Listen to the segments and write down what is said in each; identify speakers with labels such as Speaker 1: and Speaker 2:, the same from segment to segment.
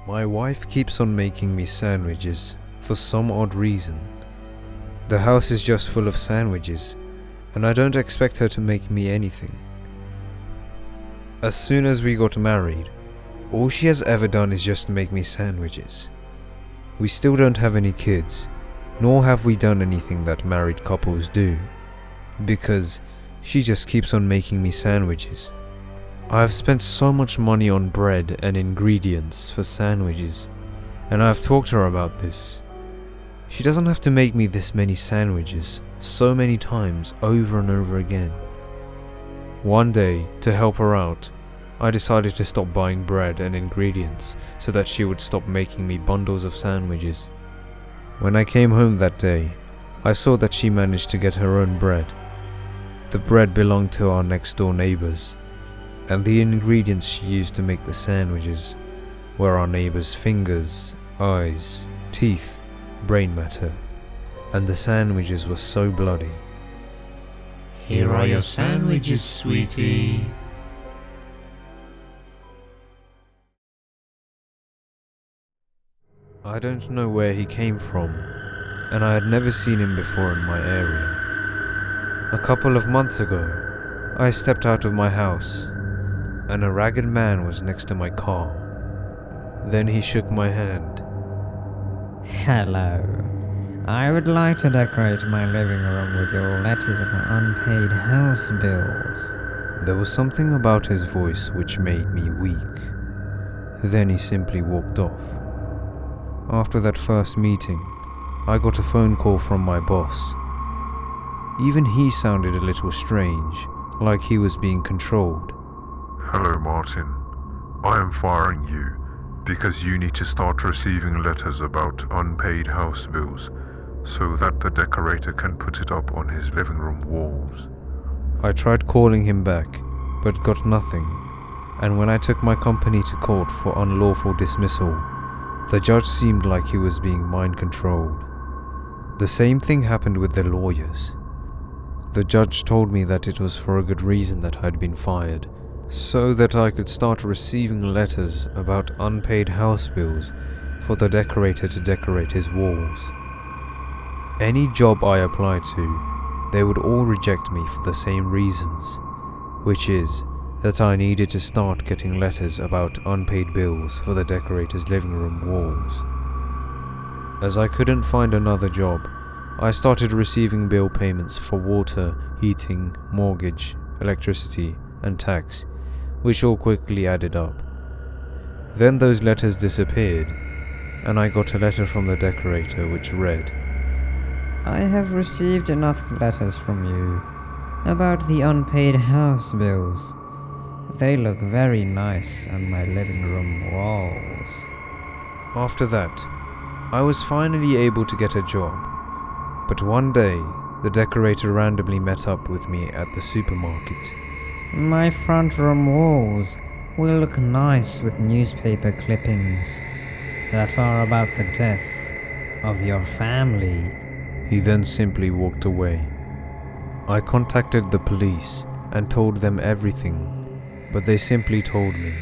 Speaker 1: My wife keeps on making me sandwiches for some odd reason. The house is just full of sandwiches, and I don't expect her to make me anything. As soon as we got married, all she has ever done is just make me sandwiches. We still don't have any kids, nor have we done anything that married couples do, because she just keeps on making me sandwiches. I have spent so much money on bread and ingredients for sandwiches, and I have talked to her about this. She doesn't have to make me this many sandwiches so many times over and over again. One day, to help her out, I decided to stop buying bread and ingredients so that she would stop making me bundles of sandwiches. When I came home that day, I saw that she managed to get her own bread. The bread belonged to our next door neighbors, and the ingredients she used to make the sandwiches were our neighbors' fingers, eyes, teeth, brain matter, and the sandwiches were so bloody.
Speaker 2: Here are your sandwiches, sweetie.
Speaker 1: I don't know where he came from, and I had never seen him before in my area. A couple of months ago, I stepped out of my house, and a ragged man was next to my car. Then he shook my hand.
Speaker 3: Hello. I would like to decorate my living room with your letters of unpaid house bills.
Speaker 1: There was something about his voice which made me weak. Then he simply walked off. After that first meeting, I got a phone call from my boss. Even he sounded a little strange, like he was being controlled.
Speaker 4: Hello, Martin. I am firing you because you need to start receiving letters about unpaid house bills so that the decorator can put it up on his living room walls.
Speaker 1: I tried calling him back, but got nothing, and when I took my company to court for unlawful dismissal, the judge seemed like he was being mind-controlled. The same thing happened with the lawyers. The judge told me that it was for a good reason that I'd been fired, so that I could start receiving letters about unpaid house bills for the decorator to decorate his walls. Any job I applied to, they would all reject me for the same reasons, which is that I needed to start getting letters about unpaid bills for the decorator's living room walls. As I couldn't find another job, I started receiving bill payments for water, heating, mortgage, electricity, and tax, which all quickly added up. Then those letters disappeared, and I got a letter from the decorator which read,
Speaker 3: I have received enough letters from you about the unpaid house bills. They look very nice on my living room walls.
Speaker 1: After that, I was finally able to get a job. But one day, the decorator randomly met up with me at the supermarket.
Speaker 3: My front room walls will look nice with newspaper clippings that are about the death of your family.
Speaker 1: He then simply walked away. I contacted the police and told them everything, but they simply told me,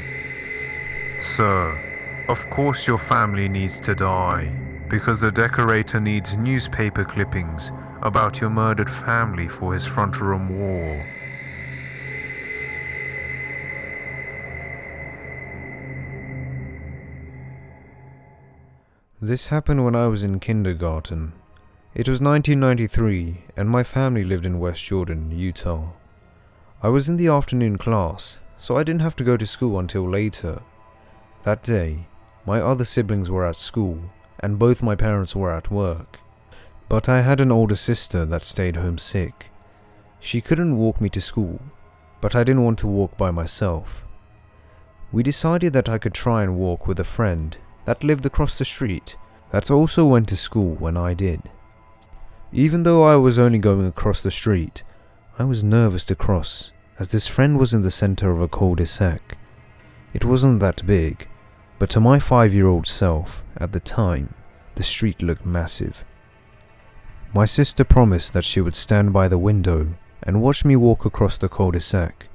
Speaker 4: Sir, of course your family needs to die because the decorator needs newspaper clippings about your murdered family for his front room wall.
Speaker 1: This happened when I was in kindergarten. It was 1993 and my family lived in West Jordan, Utah. I was in the afternoon class, so I didn't have to go to school until later. That day, my other siblings were at school and both my parents were at work. But I had an older sister that stayed home sick. She couldn't walk me to school, but I didn't want to walk by myself. We decided that I could try and walk with a friend that lived across the street that also went to school when I did. Even though I was only going across the street, I was nervous to cross, as this friend was in the center of a cul-de-sac. It wasn't that big, but to my 5-year-old self, at the time, the street looked massive. My sister promised that she would stand by the window and watch me walk across the cul-de-sac.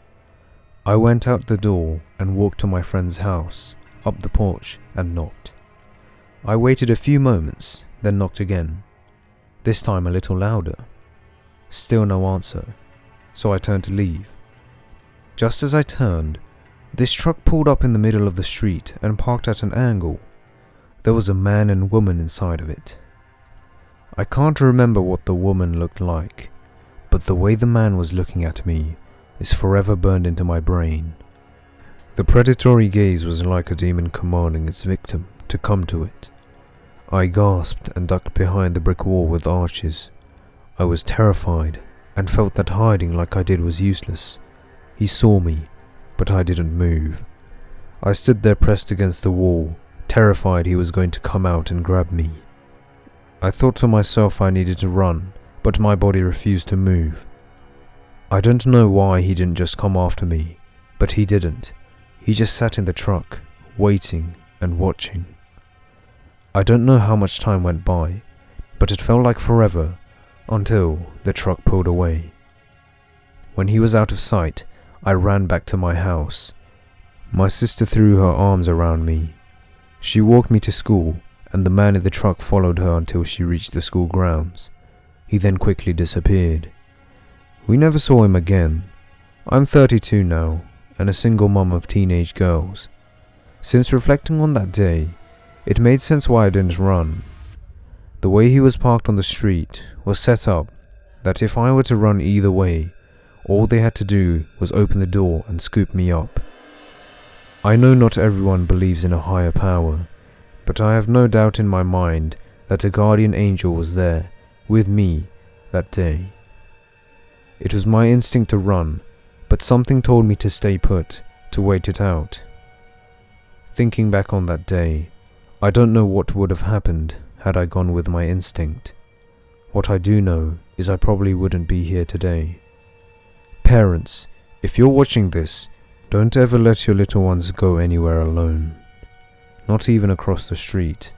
Speaker 1: I went out the door and walked to my friend's house. up the porch and knocked. I waited a few moments, then knocked again, this time a little louder. Still no answer, so I turned to leave. Just as I turned, this truck pulled up in the middle of the street and parked at an angle. There was a man and woman inside of it. I can't remember what the woman looked like, but the way the man was looking at me is forever burned into my brain. The predatory gaze was like a demon commanding its victim to come to it. I gasped and ducked behind the brick wall with arches. I was terrified and felt that hiding like I did was useless. He saw me, but I didn't move. I stood there pressed against the wall, terrified he was going to come out and grab me. I thought to myself I needed to run, but my body refused to move. I don't know why he didn't just come after me, but he didn't. He just sat in the truck, waiting and watching. I don't know how much time went by, but it felt like forever, until the truck pulled away. When he was out of sight, I ran back to my house. My sister threw her arms around me. She walked me to school, and the man in the truck followed her until she reached the school grounds. He then quickly disappeared. We never saw him again. I'm 32 now, and a single mum of teenage girls. Since reflecting on that day, it made sense why I didn't run. The way he was parked on the street was set up that if I were to run either way, all they had to do was open the door and scoop me up. I know not everyone believes in a higher power, but I have no doubt in my mind that a guardian angel was there, with me, that day. It was my instinct to run, but something told me to stay put, to wait it out. Thinking back on that day, I don't know what would have happened had I gone with my instinct. What I do know is I probably wouldn't be here today. Parents, if you're watching this, don't ever let your little ones go anywhere alone. Not even across the street.